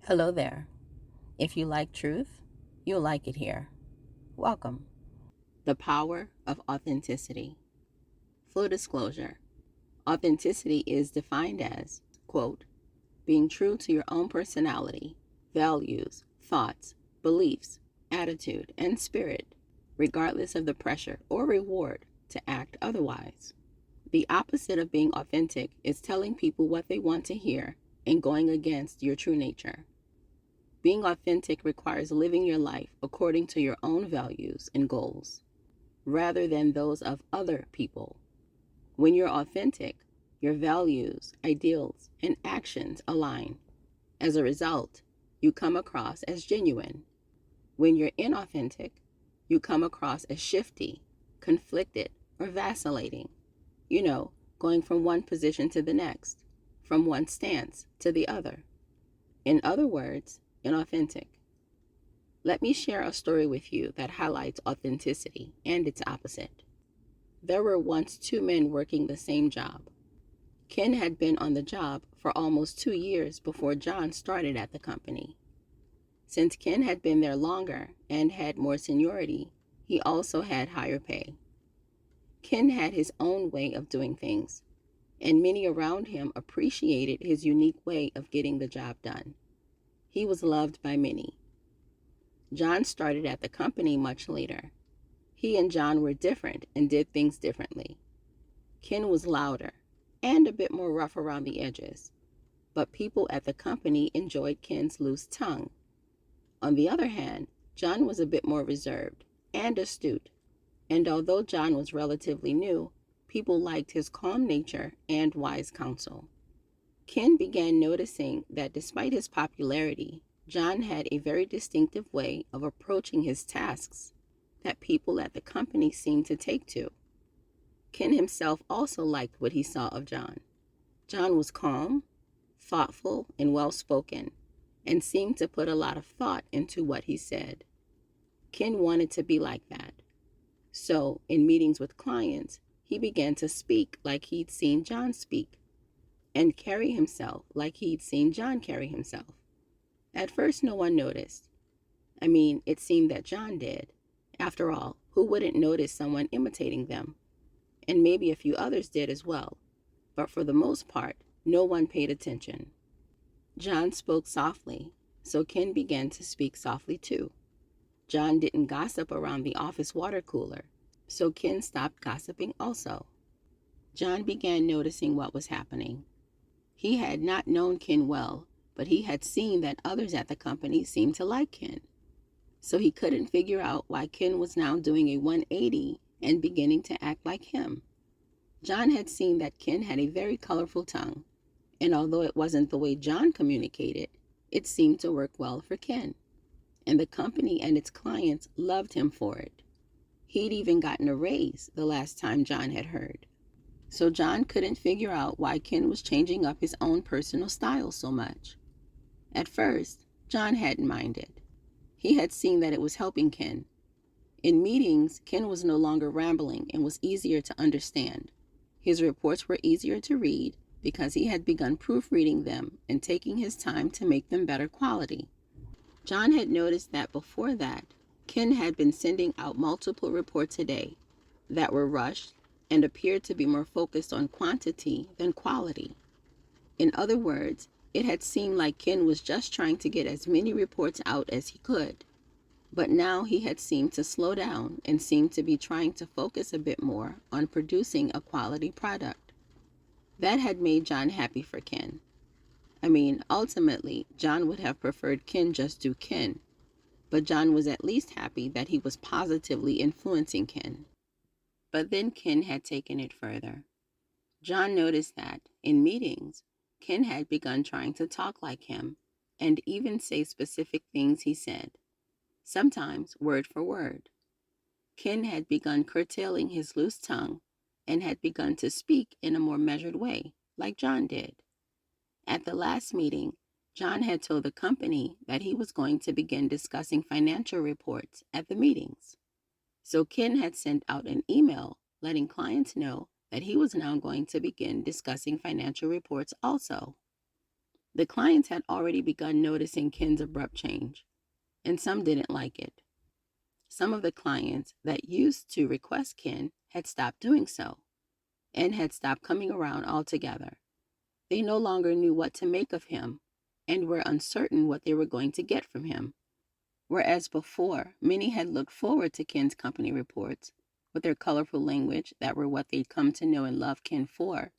Hello there. If you like truth, you'll like it here. Welcome. The power of authenticity. Full disclosure, authenticity is defined as, quote, being true to your own personality, values, thoughts, beliefs, attitude, and spirit, regardless of the pressure or reward to act otherwise. The opposite of being authentic is telling people what they want to hear and going against your true nature. Being authentic requires living your life according to your own values and goals, rather than those of other people. When you're authentic, your values, ideals, and actions align. As a result, you come across as genuine. When you're inauthentic, you come across as shifty, conflicted, or vacillating. Going from one position to the next, from one stance to the other. In other words, inauthentic. Let me share a story with you that highlights authenticity and its opposite. There were once two men working the same job. Ken had been on the job for almost 2 years before John started at the company. Since Ken had been there longer and had more seniority, he also had higher pay. Ken had his own way of doing things, and many around him appreciated his unique way of getting the job done. He was loved by many. John started at the company much later. He and John were different and did things differently. Ken was louder and a bit more rough around the edges, but people at the company enjoyed Ken's loose tongue. On the other hand, John was a bit more reserved and astute, and although John was relatively new, people liked his calm nature and wise counsel. Ken began noticing that despite his popularity, John had a very distinctive way of approaching his tasks that people at the company seemed to take to. Ken himself also liked what he saw of John. John was calm, thoughtful, and well-spoken, and seemed to put a lot of thought into what he said. Ken wanted to be like that. So, in meetings with clients, he began to speak like he'd seen John speak, and carry himself like he'd seen John carry himself. At first, no one noticed. It seemed that John did. After all, who wouldn't notice someone imitating them? And maybe a few others did as well. But for the most part, no one paid attention. John spoke softly, so Ken began to speak softly too. John didn't gossip around the office water cooler, so Ken stopped gossiping also. John began noticing what was happening. He had not known Ken well, but he had seen that others at the company seemed to like Ken. So he couldn't figure out why Ken was now doing a 180 and beginning to act like him. John had seen that Ken had a very colorful tongue, and although it wasn't the way John communicated, it seemed to work well for Ken. And the company and its clients loved him for it. He'd even gotten a raise the last time John had heard. So John couldn't figure out why Ken was changing up his own personal style so much. At first, John hadn't minded. He had seen that it was helping Ken. In meetings, Ken was no longer rambling and was easier to understand. His reports were easier to read because he had begun proofreading them and taking his time to make them better quality. John had noticed that before that, Ken had been sending out multiple reports a day that were rushed and appeared to be more focused on quantity than quality. In other words, it had seemed like Ken was just trying to get as many reports out as he could. But now he had seemed to slow down and seemed to be trying to focus a bit more on producing a quality product. That had made John happy for Ken. Ultimately, John would have preferred Ken just do Ken, but John was at least happy that he was positively influencing Ken. But then Ken had taken it further. John noticed that, in meetings, Ken had begun trying to talk like him, and even say specific things he said, sometimes word for word. Ken had begun curtailing his loose tongue, and had begun to speak in a more measured way, like John did. At the last meeting, John had told the company that he was going to begin discussing financial reports at the meetings. So Ken had sent out an email letting clients know that he was now going to begin discussing financial reports also. The clients had already begun noticing Ken's abrupt change, and some didn't like it. Some of the clients that used to request Ken had stopped doing so and had stopped coming around altogether. They no longer knew what to make of him and were uncertain what they were going to get from him. Whereas before, many had looked forward to Ken's company reports with their colorful language that were what they'd come to know and love Ken for.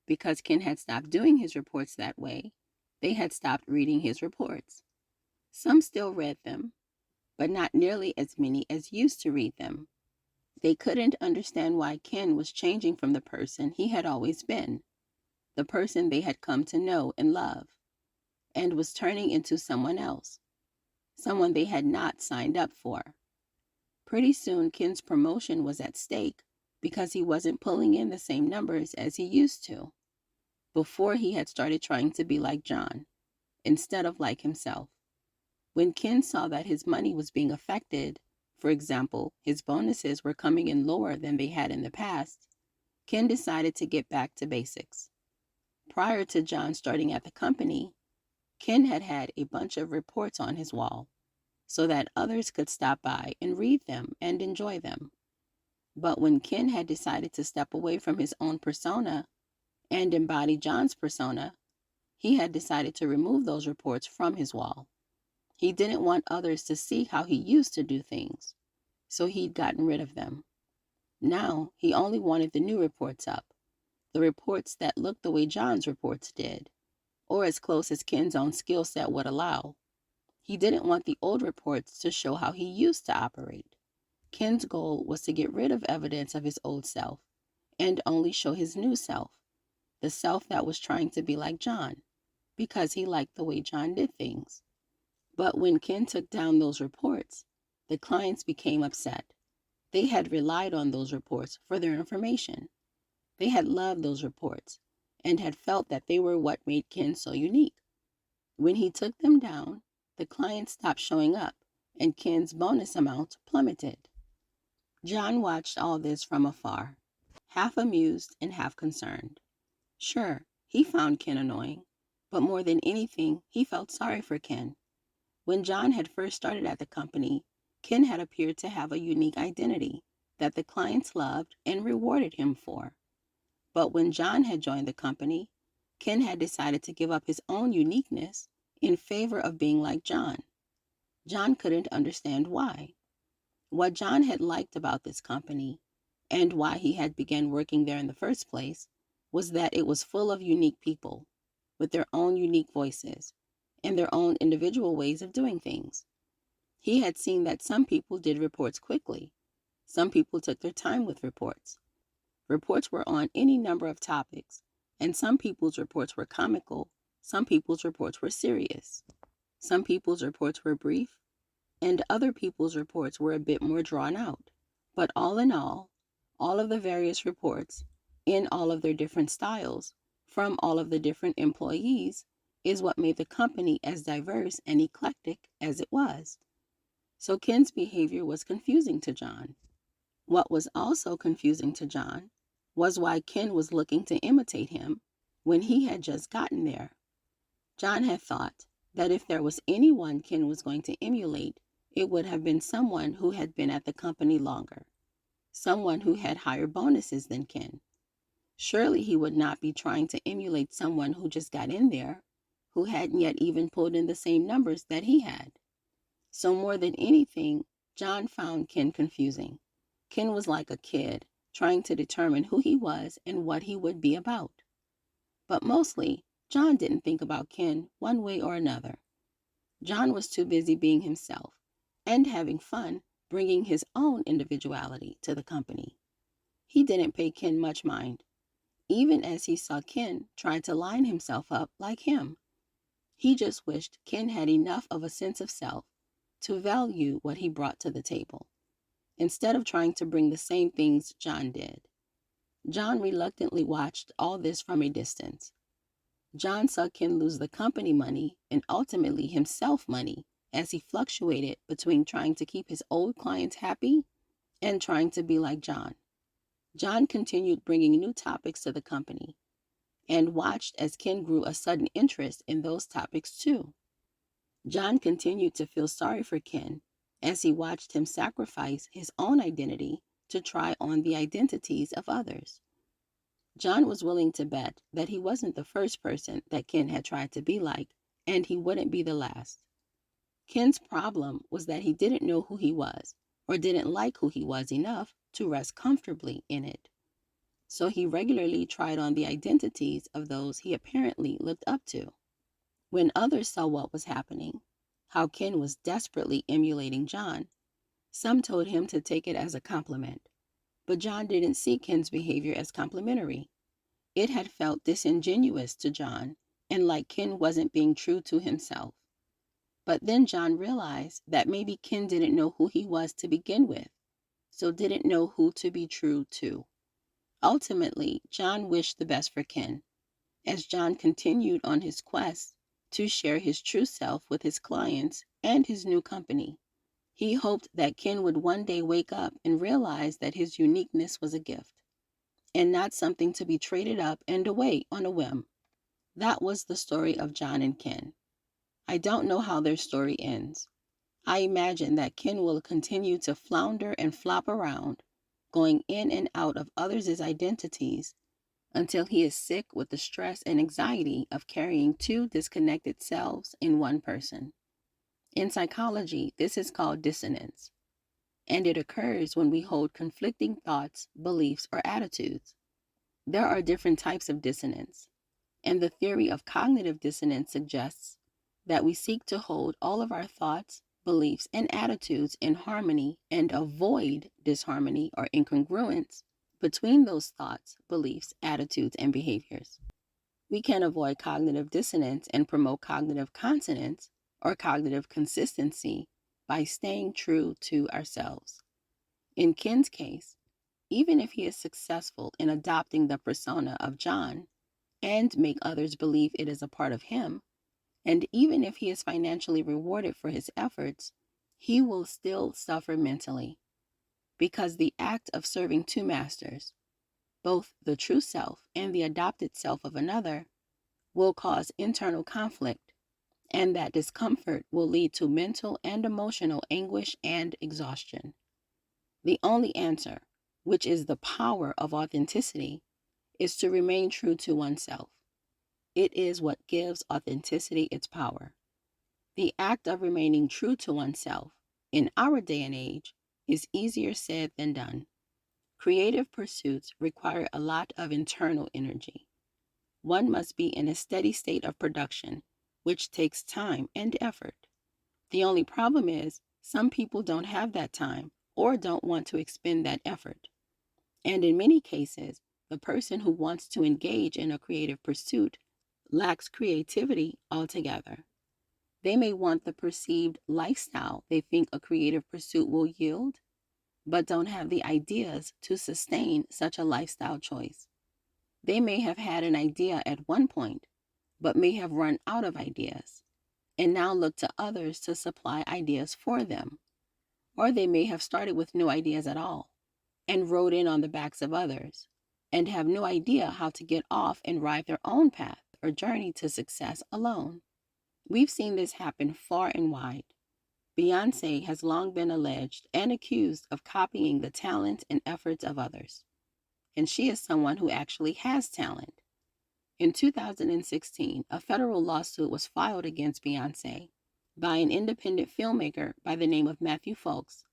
Because Ken had stopped doing his reports that way, they had stopped reading his reports. Some still read them, but not nearly as many as used to read them. They couldn't understand why Ken was changing from the person he had always been, the person they had come to know and love, and was turning into someone else, someone they had not signed up for. Pretty soon, Ken's promotion was at stake because he wasn't pulling in the same numbers as he used to. Before, he had started trying to be like John, instead of like himself. When Ken saw that his money was being affected, for example, his bonuses were coming in lower than they had in the past, Ken decided to get back to basics. Prior to John starting at the company, Ken had had a bunch of reports on his wall so that others could stop by and read them and enjoy them. But when Ken had decided to step away from his own persona and embody John's persona, he had decided to remove those reports from his wall. He didn't want others to see how he used to do things, so he'd gotten rid of them. Now, he only wanted the new reports up, the reports that looked the way John's reports did, or as close as Ken's own skill set would allow. He didn't want the old reports to show how he used to operate. Ken's goal was to get rid of evidence of his old self and only show his new self, the self that was trying to be like John, because he liked the way John did things. But when Ken took down those reports, the clients became upset. They had relied on those reports for their information. They had loved those reports and had felt that they were what made Ken so unique. When he took them down, the clients stopped showing up and Ken's bonus amount plummeted. John watched all this from afar, half amused and half concerned. Sure, he found Ken annoying, but more than anything, he felt sorry for Ken. When John had first started at the company, Ken had appeared to have a unique identity that the clients loved and rewarded him for. But when John had joined the company, Ken had decided to give up his own uniqueness in favor of being like John. John couldn't understand why. What John had liked about this company, and why he had begun working there in the first place, was that it was full of unique people, with their own unique voices, and their own individual ways of doing things. He had seen that some people did reports quickly. Some people took their time with reports. Reports were on any number of topics, and some people's reports were comical, some people's reports were serious. Some people's reports were brief, and other people's reports were a bit more drawn out. But all in all of the various reports, in all of their different styles, from all of the different employees, is what made the company as diverse and eclectic as it was. So Ken's behavior was confusing to John. What was also confusing to John was why Ken was looking to imitate him when he had just gotten there. John had thought that if there was anyone Ken was going to emulate, it would have been someone who had been at the company longer, someone who had higher bonuses than Ken. Surely he would not be trying to emulate someone who just got in there, who hadn't yet even pulled in the same numbers that he had. So more than anything, John found Ken confusing. Ken was like a kid, trying to determine who he was and what he would be about. But mostly, John didn't think about Ken one way or another. John was too busy being himself and having fun bringing his own individuality to the company. He didn't pay Ken much mind, even as he saw Ken try to line himself up like him. He just wished Ken had enough of a sense of self to value what he brought to the table, instead of trying to bring the same things John did. John reluctantly watched all this from a distance. John saw Ken lose the company money and ultimately himself money as he fluctuated between trying to keep his old clients happy and trying to be like John. John continued bringing new topics to the company, and watched as Ken grew a sudden interest in those topics too. John continued to feel sorry for Ken as he watched him sacrifice his own identity to try on the identities of others. John was willing to bet that he wasn't the first person that Ken had tried to be like, and he wouldn't be the last. Ken's problem was that he didn't know who he was, or didn't like who he was enough to rest comfortably in it. So he regularly tried on the identities of those he apparently looked up to. When others saw what was happening, how Ken was desperately emulating John, some told him to take it as a compliment. But John didn't see Ken's behavior as complimentary. It had felt disingenuous to John, and like Ken wasn't being true to himself. But then John realized that maybe Ken didn't know who he was to begin with, so didn't know who to be true to. Ultimately, John wished the best for Ken, as John continued on his quest to share his true self with his clients and his new company. He hoped that Ken would one day wake up and realize that his uniqueness was a gift, and not something to be traded up and away on a whim. That was the story of John and Ken. I don't know how their story ends. I imagine that Ken will continue to flounder and flop around, going in and out of others' identities until he is sick with the stress and anxiety of carrying two disconnected selves in one person. In psychology, this is called dissonance, and it occurs when we hold conflicting thoughts, beliefs, or attitudes. There are different types of dissonance, and the theory of cognitive dissonance suggests that we seek to hold all of our thoughts, beliefs, and attitudes in harmony and avoid disharmony or incongruence between those thoughts, beliefs, attitudes, and behaviors. We can avoid cognitive dissonance and promote cognitive consonance or cognitive consistency by staying true to ourselves. In Ken's case, even if he is successful in adopting the persona of John and make others believe it is a part of him, and even if he is financially rewarded for his efforts, he will still suffer mentally, because the act of serving two masters, both the true self and the adopted self of another, will cause internal conflict, and that discomfort will lead to mental and emotional anguish and exhaustion. The only answer, which is the power of authenticity, is to remain true to oneself. It is what gives authenticity its power. The act of remaining true to oneself in our day and age is easier said than done. Creative pursuits require a lot of internal energy. One must be in a steady state of production, which takes time and effort. The only problem is some people don't have that time or don't want to expend that effort. And in many cases, the person who wants to engage in a creative pursuit lacks creativity altogether. They may want the perceived lifestyle they think a creative pursuit will yield, but don't have the ideas to sustain such a lifestyle choice. They may have had an idea at one point, but may have run out of ideas, and now look to others to supply ideas for them. Or they may have started with no ideas at all, and rode in on the backs of others, and have no idea how to get off and ride their own path or journey to success alone. We've seen this happen far and wide. BEYONCE has long been alleged and accused of copying the talent and efforts of others. And she is someone who actually has talent. In 2016, a federal lawsuit was filed against BEYONCE by an independent filmmaker by the name of Matthew Folks,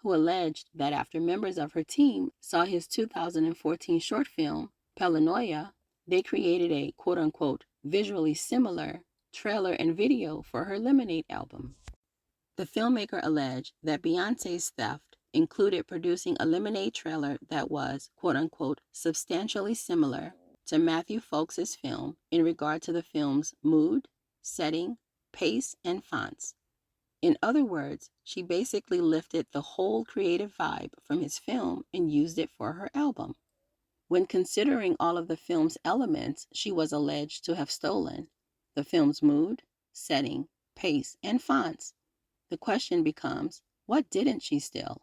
who alleged that after members of her team saw his 2014 short film, Pelanoia, they created a quote-unquote visually similar trailer and video for her Lemonade album. The filmmaker alleged that BEYONCE's theft included producing a Lemonade trailer that was, quote-unquote, substantially similar to Matthew Folks' film in regard to the film's mood, setting, pace, and fonts. In other words, she basically lifted the whole creative vibe from his film and used it for her album. When considering all of the film's elements she was alleged to have stolen, the film's mood, setting, pace, and fonts, the question becomes, what didn't she steal?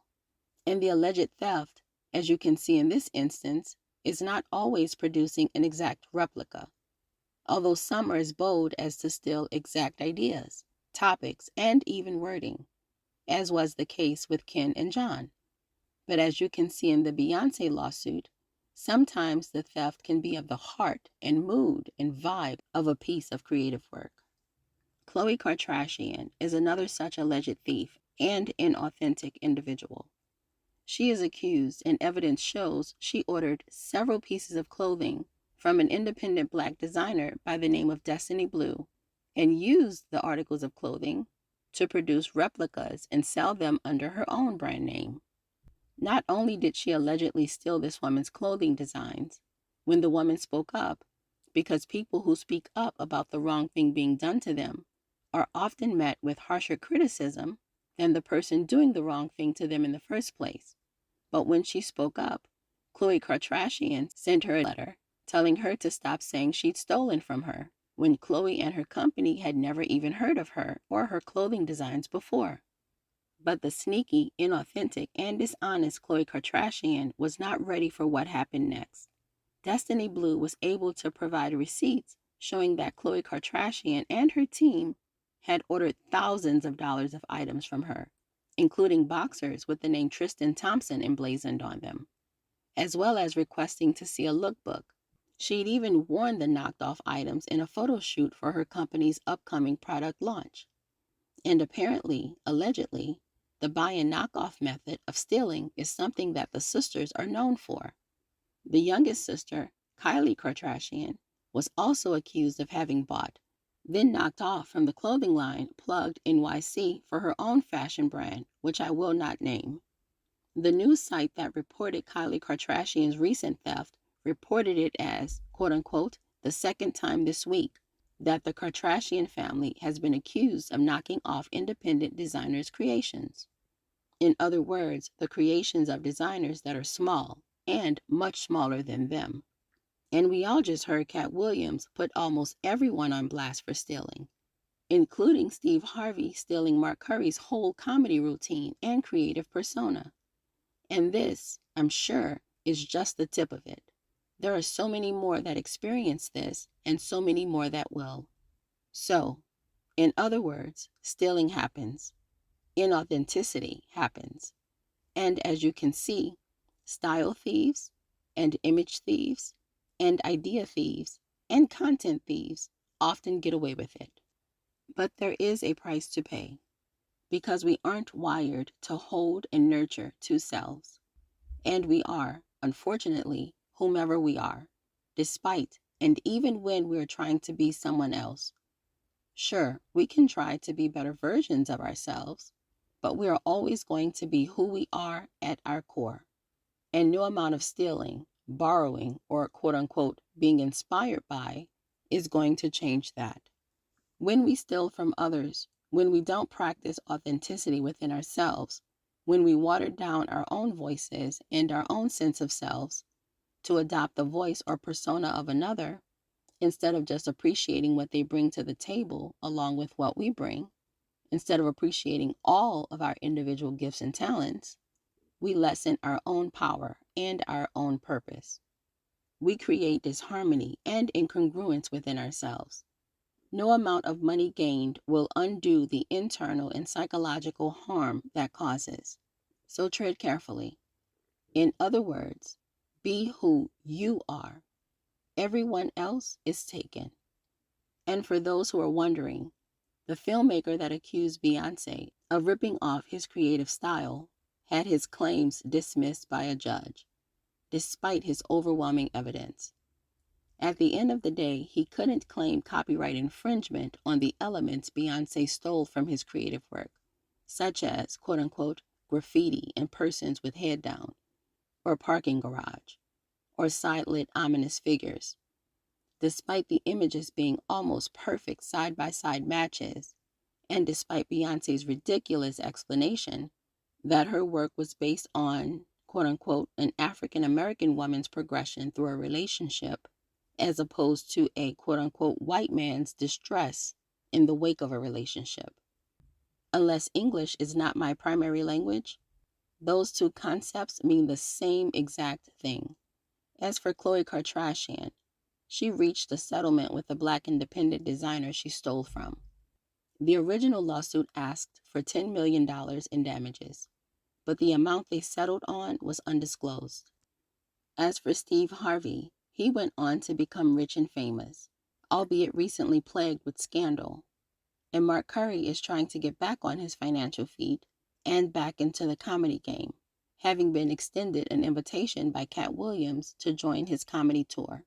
And the alleged theft, as you can see in this instance, is not always producing an exact replica. although some are as bold as to steal exact ideas, topics, and even wording, as was the case with Ken and John. But as you can see in the Beyonce lawsuit, sometimes the theft can be of the heart and mood and vibe of a piece of creative work. Khloe Kardashian is another such alleged thief and inauthentic individual. She is accused, and evidence shows she ordered several pieces of clothing from an independent black designer by the name of Destiny Blue and used the articles of clothing to produce replicas and sell them under her own brand name. Not only did she allegedly steal this woman's clothing designs, when the woman spoke up, because people who speak up about the wrong thing being done to them are often met with harsher criticism than the person doing the wrong thing to them in the first place. But when she spoke up, Khloe Kardashian sent her a letter telling her to stop saying she'd stolen from her, when Khloe and her company had never even heard of her or her clothing designs before. But the sneaky, inauthentic, and dishonest Khloe Kardashian was not ready for what happened next. Destiny Blue was able to provide receipts showing that Khloe Kardashian and her team had ordered thousands of dollars of items from her, including boxers with the name Tristan Thompson emblazoned on them, as well as requesting to see a lookbook. She'd even worn the knocked off items in a photo shoot for her company's upcoming product launch. And apparently, allegedly, the buy and knockoff method of stealing is something that the sisters are known for. The youngest sister, Kyliejenner, was also accused of having bought, then knocked off from the clothing line Plugged NYC for her own fashion brand, which I will not name. The news site that reported Kyliejenner's recent theft reported it as, quote-unquote, the second time this week that the Kardashian family has been accused of knocking off independent designers' creations. In other words, the creations of designers that are small and much smaller than them. And we all just heard Cat Williams put almost everyone on blast for stealing, including Steve Harvey stealing markcurry's whole comedy routine and creative persona. And this, I'm sure, is just the tip of it. There are so many more that experience this and so many more that will. So, in other words, stealing happens. Inauthenticity happens. And as you can see, style thieves and image thieves and idea thieves and content thieves often get away with it. But there is a price to pay, because we aren't wired to hold and nurture two selves. And we are, unfortunately, whomever we are, despite and even when we're trying to be someone else. Sure, we can try to be better versions of ourselves, but we are always going to be who we are at our core. And no amount of stealing, borrowing, or quote-unquote being inspired by is going to change that. When we steal from others, when we don't practice authenticity within ourselves, when we water down our own voices and our own sense of selves to adopt the voice or persona of another, instead of just appreciating what they bring to the table along with what we bring, instead of appreciating all of our individual gifts and talents, we lessen our own power and our own purpose. We create disharmony and incongruence within ourselves. No amount of money gained will undo the internal and psychological harm that causes. So tread carefully. In other words, be who you are. Everyone else is taken. And for those who are wondering, the filmmaker that accused Beyonce of ripping off his creative style had his claims dismissed by a judge, despite his overwhelming evidence. At the end of the day, he couldn't claim copyright infringement on the elements Beyonce stole from his creative work, such as, quote-unquote, graffiti and persons with head down, or parking garage, or side-lit ominous figures. Despite the images being almost perfect side-by-side matches, and despite Beyonce's ridiculous explanation that her work was based on, quote-unquote, an African-American woman's progression through a relationship, as opposed to a quote-unquote white man's distress in the wake of a relationship. Unless English is not my primary language, those two concepts mean the same exact thing. As for Khloe Kardashian, she reached a settlement with a Black independent designer she stole from. The original lawsuit asked for $10 million in damages, but the amount they settled on was undisclosed. As for Steve Harvey, he went on to become rich and famous, albeit recently plagued with scandal. And markcurry is trying to get back on his financial feet and back into the comedy game, having been extended an invitation by Cat Williams to join his comedy tour.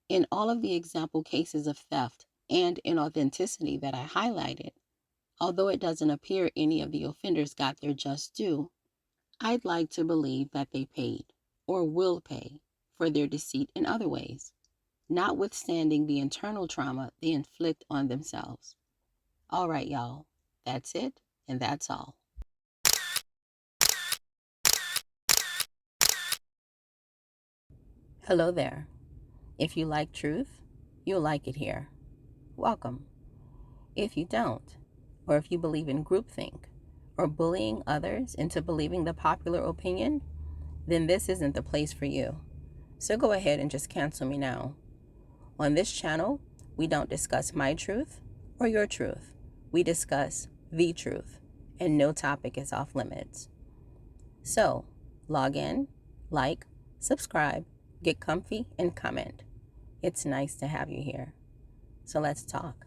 In all of the example cases of theft and inauthenticity that I highlighted, although it doesn't appear any of the offenders got their just due, I'd like to believe that they paid, or will pay, for their deceit in other ways, notwithstanding the internal trauma they inflict on themselves. All right, y'all, that's it, and that's all. Hello there. If you like truth, you'll like it here. Welcome. If you don't, or if you believe in groupthink, or bullying others into believing the popular opinion, then this isn't the place for you. So go ahead and just cancel me now. On this channel, we don't discuss my truth or your truth. We discuss the truth, and no topic is off limits. So, log in, like, subscribe, get comfy, and comment. It's nice to have you here. So let's talk.